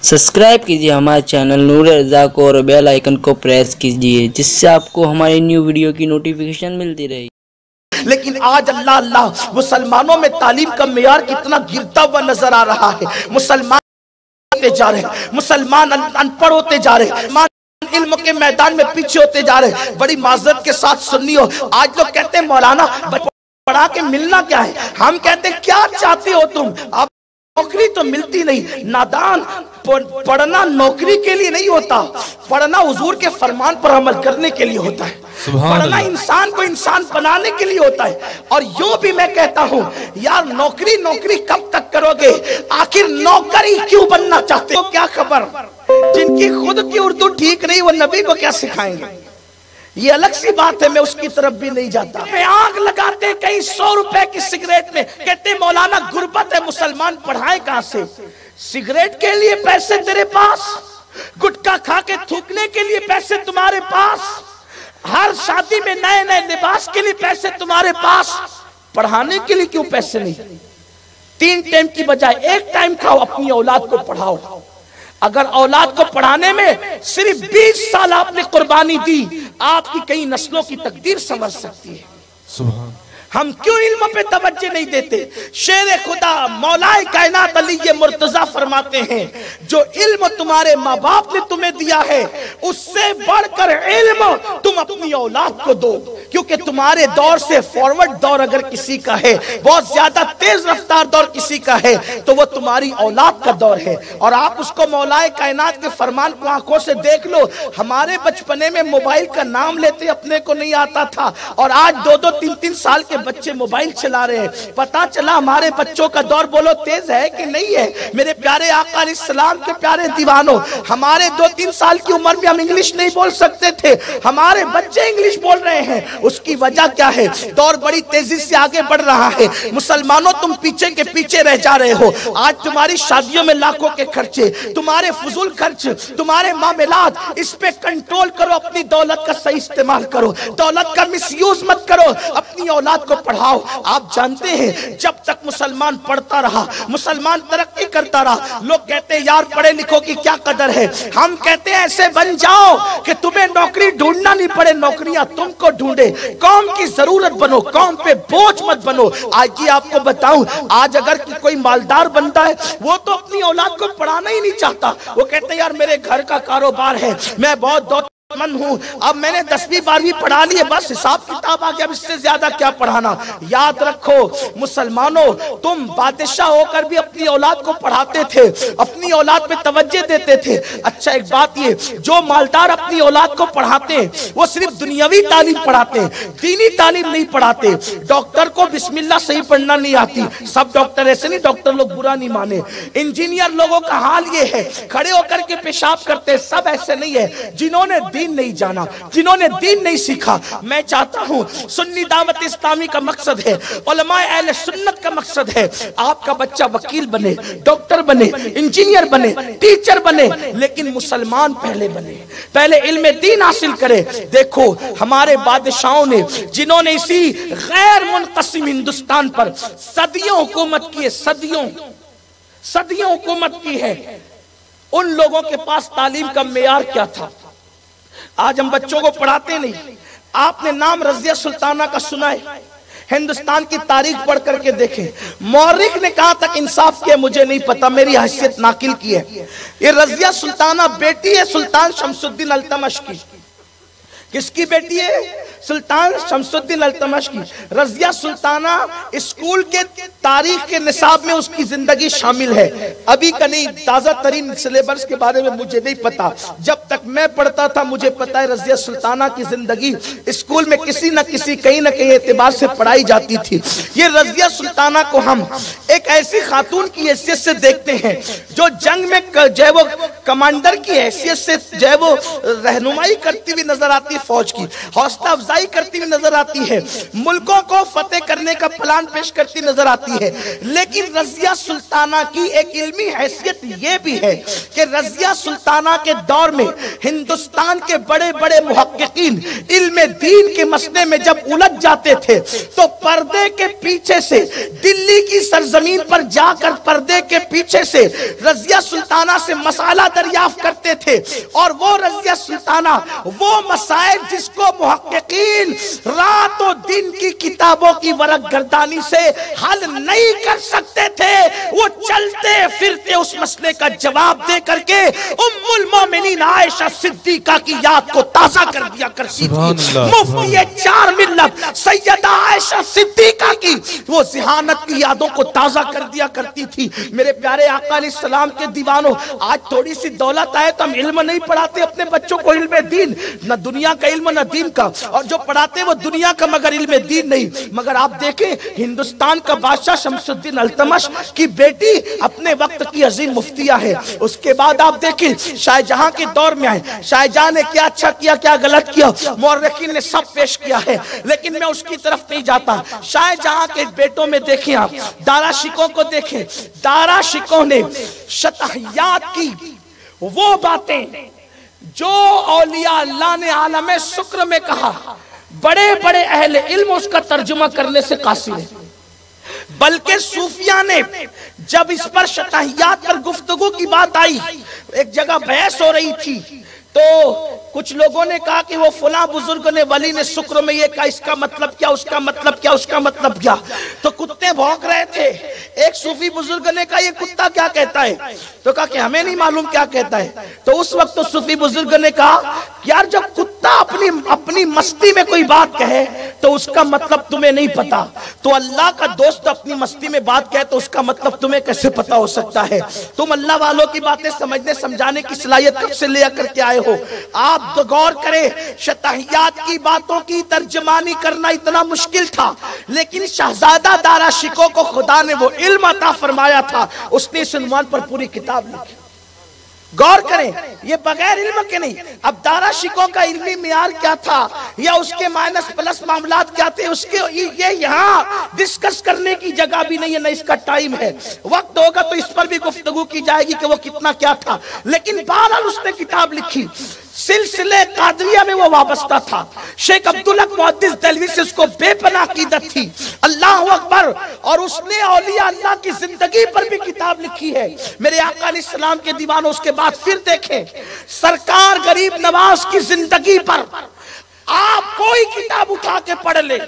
Subscribe कीजिए हमारे channel नूर रज़ा को और बेल आइकन को प्रेस कीजिए जिससे आपको हमारी न्यू वीडियो की नोटिफिकेशन मिलती रहे। लेकिन आज अल्लाह अल्लाह मुसलमानों में तालीम का मेयार कितना गिरता हुआ नजर आ रहा है। मुसलमान होते जा रहे, मुसलमान अनपढ़ होते जा रहे, इल्म के मैदान में पीछे होते जा रहे। बड़ी माजरत के साथ सुनियो, आज लोग कहते हैं मौलाना पढ़ा के मिलना क्या है। हम कहते हैं क्या चाहते हो तुम, आप नौकरी तो मिलती नहीं। नादान, पढ़ना नौकरी के लिए नहीं होता, पढ़ना हुजूर के फरमान पर अमल करने के लिए होता है। पढ़ना इंसान को इंसान बनाने के लिए होता है। और यूं भी मैं कहता हूं यार, नौकरी नौकरी कब तक करोगे, आखिर नौकरी क्यों बनना चाहते हो, क्या खबर। जिनकी खुद की उर्दू ठीक नहीं वो नबी को क्या सिखाएंगे, ये अलग सी बात है। मैं उसकी तरफ भी नहीं जाता। मैं आग लगाते कई 100 रुपए की सिगरेट में, कहते मौलाना गुर्बत है, मुसलमान पढ़ाए कहां से। सिगरेट के लिए पैसे तेरे पास, गुटखा खा के थूकने के लिए पैसे तुम्हारे पास, हर शादी में नए नए लिबास के लिए पैसे तुम्हारे पास, पढ़ाने के लिए क्यों पैसे नहीं। 3 टाइम की बजाय 1 टाइम खाओ, अपनी औलाद को पढ़ाओ। अगर औलाद को पढ़ाने में सिर्फ 20 साल आपने कुर्बानी दी, आपकी कई नस्लों की तकदीर संवर सकती है। सुभान। हम क्यों इल्म पे तवज्जो नहीं देते। शेर खुदा मौलाए कायनात अली ये मुर्तजा फरमाते हैं, जो इल्म तुम्हारे माँ बाप ने तुम्हें दिया है उससे बढ़कर इल्म तुम अपनी औलाद को दो। क्योंकि तुम्हारे दौर से फॉरवर्ड दौर अगर किसी का है, बहुत ज्यादा तेज रफ्तार दौर किसी का है, तो वो तुम्हारी औलाद का दौर है। और आप उसको मौलाए कायनात के फरमान को आंखों से देख लो। हमारे बचपने में मोबाइल का नाम लेते अपने को नहीं आता था, और आज 2-2, 3-3 साल के बच्चे मोबाइल चला रहे हैं। पता चला हमारे बच्चों का दौर बोलो तेज है कि नहीं है। मेरे प्यारे आका अलैहिस्सलाम के प्यारे दीवानों, हमारे 2-3 साल की उम्र में हम इंग्लिश नहीं बोल सकते थे, हमारे बच्चे इंग्लिश बोल रहे हैं। उसकी वजह क्या है, दौर बड़ी तेजी से आगे बढ़ रहा है। मुसलमानों तुम पीछे के पीछे रह जा रहे हो। आज तुम्हारी शादियों में लाखों के खर्चे, तुम्हारे फजूल खर्च, तुम्हारे मामलात, इस पे कंट्रोल करो। अपनी दौलत का सही इस्तेमाल करो, दौलत का मिसयूज मत करो, अपनी औलाद को पढ़ाओ। आप जानते हैं जब तक मुसलमान पढ़ता रहा, मुसलमान तरक्की करता रहा। लोग कहते हैं यार पढ़े लिखो की क्या कदर है। हम कहते हैं ऐसे बन जाओ कि तुम्हें नौकरी ढूंढना नहीं पड़े, नौकरियां तुमको ढूंढे। कौम की जरूरत बनो, कौम पे बोझ मत बनो। आज ये आपको बताऊं, आज अगर कोई मालदार बनता है वो तो अपनी औलाद को पढ़ाना ही नहीं चाहता। वो कहते हैं यार मेरे घर का कारोबार है, मैं बहुत मन हूं, अब मैंने 10वीं 12वीं पढ़ा ली है, बस हिसाब किताब आ गया, अब इससे ज्यादा क्या पढ़ाना। याद रखो मुसलमानों, तुम बादशाह होकर भी अपनी औलाद को पढ़ाते थे, अपनी औलाद पे तवज्जो देते थे। अच्छा एक बात ये, जो मालदार अपनी औलाद को पढ़ाते हैं वो सिर्फ दुनियावी तालीम पढ़ाते हैं, दीनी तालीम नहीं पढ़ाते। डॉक्टर को बिस्मिल्लाह सही पढ़ना नहीं आती, सब डॉक्टर ऐसे नहीं, डॉक्टर लोग बुरा नहीं माने। इंजीनियर लोगों का हाल ये है, खड़े होकर के पेशाब करते, सब ऐसे नहीं है। जिन्होंने दीन नहीं जाना, जिन्होंने दीन नहीं सीखा। मैं चाहता हूं सुन्नी दावत इस्लामी का मकसद है, उलमाए अहले सुन्नत का मकसद है, आपका बच्चा वकील बने, डॉक्टर बने, इंजीनियर बने, टीचर बने, लेकिन मुसलमान पहले बने, पहले इल्म दीन हासिल करे। देखो हमारे बादशाहों ने, जिन्होंने इसी गैर मुनक़सिम हिंदुस्तान पर सदियों हुकूमत की है, सदियों हुकूमत की है, उन लोगों के पास तालीम का मेयार क्या था। आज हम बच्चों को पढ़ाते नहीं। आपने नाम रज़िया सुल्ताना का सुना है, हिंदुस्तान की तारीख पढ़ करके देखें। मौरिख ने कहा तक इंसाफ किया मुझे नहीं पता, मेरी हैसियत नाकिल की है। ये रज़िया सुल्ताना बेटी है सुल्तान शमसुद्दीन अल्तमश की। किसकी बेटी है? सुल्तान शमसुद्दीन अल्तमश की। रज़िया सुल्ताना स्कूल के तारीख के निसाब में उसकी जिंदगी शामिल है। अभी का नहीं, ताजा तरीन सिलेबस के बारे में मुझे नहीं पता, जब तक मैं पढ़ता था मुझे पता है रज़िया सुल्ताना की जिंदगी स्कूल में किसी न किसी, कहीं न कहीं एतबार से पढ़ाई जाती थी। ये रज़िया सुल्ताना को हम एक ऐसी खातून की हैसियत से देखते हैं जो जंग में जो है वो कमांडर की हैसियत से जो है वो रहनुमाई करती हुई नजर आती है, फौज की हौसला अफजाई करती हुई नजर आती है, मुल्कों को फतेह करने का प्लान पेश करती नजर आती है। लेकिन रज़िया सुल्ताना की एक इल्मी हैसियत यह भी है कि रज़िया सुल्ताना के दौर में ہندوستان کے بڑے بڑے محققین علم دین کے مسئلے میں جب الجھ جاتے تھے تو پردے کے پیچھے سے دلی کی سرزمین پر جا کر پردے کے پیچھے سے رضیہ سلطانہ سے مسئلہ دریافت کرتے تھے، اور وہ رضیہ سلطانہ وہ مسائل جس کو محققین رات و دن کی کتابوں کی ورق گردانی سے حل نہیں کر سکتے تھے، وہ چلتے پھرتے اس مسئلے کا جواب دے کر کے ام المومنین عائشہ صدیقہ کی یاد کو تازہ کر دیا کرتی تھی۔ مفتی چار ملت سیدہ عائشہ صدیقہ کی وہ ذہانت کی یادوں کو تازہ کر دیا کرتی تھی۔ میرے پیارے آقا علیہ السلام کے دیوانوں، آج تھوڑی سی دولت آئے تو ہم علم نہیں پڑھاتے اپنے بچوں کو، علم دین، نہ دنیا کا علم نہ دین کا، اور جو پڑھاتے وہ دنیا کا مگر علم دین نہیں۔ مگر آپ دیکھیں ہندوستان کا بادشاہ شمس الدین التمش کی بیٹی اپنے وقت کی عظیم مفتیہ ہے۔ اس کے بعد آپ دیکھیں شاہ جہاں کے دور میں آئے، شاہ جہاں نے کیا اچھا کیا کیا غلط کیا مورخین نے سب پیش کیا ہے، لیکن میں اس کی طرف نہیں جاتا۔ شاہ جہاں کے بیٹوں میں دیکھیں آپ دارا شکوں کو دیکھیں، دارا شکوں نے شطحیات کی وہ باتیں جو اولیاء اللہ نے عالم سکر میں کہا، بڑے بڑے اہل علم اس کا ترجمہ کرنے سے قاصر ہے، بلکہ صوفیہ نے جب اس پر شطحیات پر گفتگو کی بات آئی، ایک جگہ بحث ہو رہی تھی تو کچھ لوگوں نے کہا کہ وہ فلاں بزرگ نے ولی نے شکر میں یہ کہا، اس کا مطلب کیا، اس کا مطلب کیا، اس کا مطلب کیا، تو کتے بھونک رہے تھے۔ ایک صوفی بزرگ نے کہا یہ کتا کیا کہتا ہے، تو کہا کہ ہمیں نہیں معلوم کیا کہتا ہے۔ تو اس وقت تو صوفی بزرگ نے کہا کہ یار جب کتا اپنی مستی میں کوئی بات کہے تو اس کا مطلب تمہیں نہیں پتا، تو اللہ کا دوست اپنی مستی میں بات کہے تو اس کا مطلب تمہیں کیسے پتا ہو سکتا ہے؟ تم اللہ والوں کی باتیں سمجھنے سمجھانے کی صلاحیت کب سے لے کر کے آئے ہو؟ آپ غور کریں، شطحیات کی باتوں کی ترجمانی کرنا اتنا مشکل تھا، لیکن شہزادہ دارا شکو کو خدا نے وہ علم عطا فرمایا تھا، اس نے اس عنوان پر پوری کتاب لکھی۔ غور کریں، یہ بغیر علم کے نہیں۔ اب دارا شکو کا علمی معیار کیا تھا یا اس کے مائنس پلس معاملات کیا تھے، اس کے یہ یہاں ڈسکس کرنے کی جگہ بھی نہیں ہے، نہ اس کا ٹائم ہے۔ وقت ہوگا تو اس پر بھی گفتگو کی جائے گی کہ وہ کتنا کیا تھا، لیکن بہرحال اس نے کتاب لکھی۔ سلسلہ قادریہ میں وہ وابستہ تھا، شیخ عبدالحق محدث دہلوی سے اس کو بے پناہ عقیدت تھی، اللہ اکبر، اور اس نے اولیاء اللہ کی زندگی پر بھی کتاب لکھی ہے۔ میرے آقا علیہ السلام کے دیوانوں، اس کے بعد پھر دیکھیں سرکار غریب نواز کی زندگی پر آپ کوئی کتاب اٹھا کے پڑھ لیں۔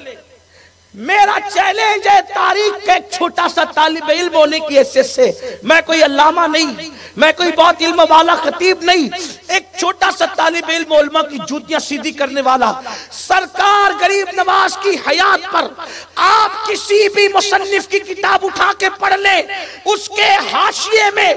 میرا چیلنج ہے تاریخ کا ایک چھوٹا سا طالب علم ہونے کی حیثیت سے، میں کوئی علامہ نہیں، میں کوئی بہت علم والا خطیب نہیں، ایک چھوٹا سا طالب علم علماء کی جوتیاں سیدھی کرنے والا، سرکار غریب نواز کی حیات پر آپ کسی بھی مصنف کی کتاب اٹھا کے پڑھ لیں، اس کے حاشیے میں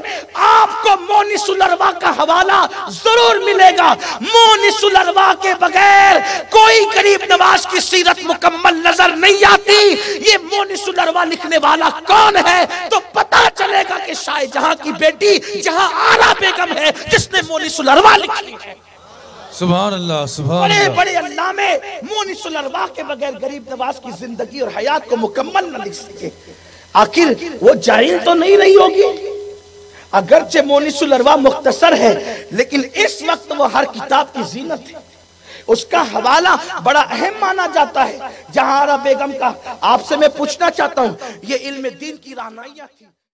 آپ کو مونس الارواح کا حوالہ ضرور ملے گا۔ مونس الارواح کے بغیر کوئی غریب نواز کی سیرت مکمل نظر نہیں آتی۔ یہ مونس الارواح لکھنے والا کون ہے تو پتا چلے گا کہ شاہ جہاں کی بیٹی جہاں آرا بیگم ہے جس نے مونس الارواح لکھی ہے۔ سبحان اللہ، سبحان بڑے اللہ۔ بڑے علامے مونس الارواح کے بغیر غریب نواز کی زندگی اور حیات کو مکمل نہ لکھ سکے۔ آخر وہ جاہل تو نہیں رہی ہوگی، اگرچہ مونس الارواح مختصر ہے لیکن اس وقت وہ ہر کتاب کی زینت ہے، اس کا حوالہ بڑا اہم مانا جاتا ہے۔ جہاں آرا بیگم کا آپ سے میں پوچھنا چاہتا ہوں، یہ علم دین کی رہنمائیاں تھی۔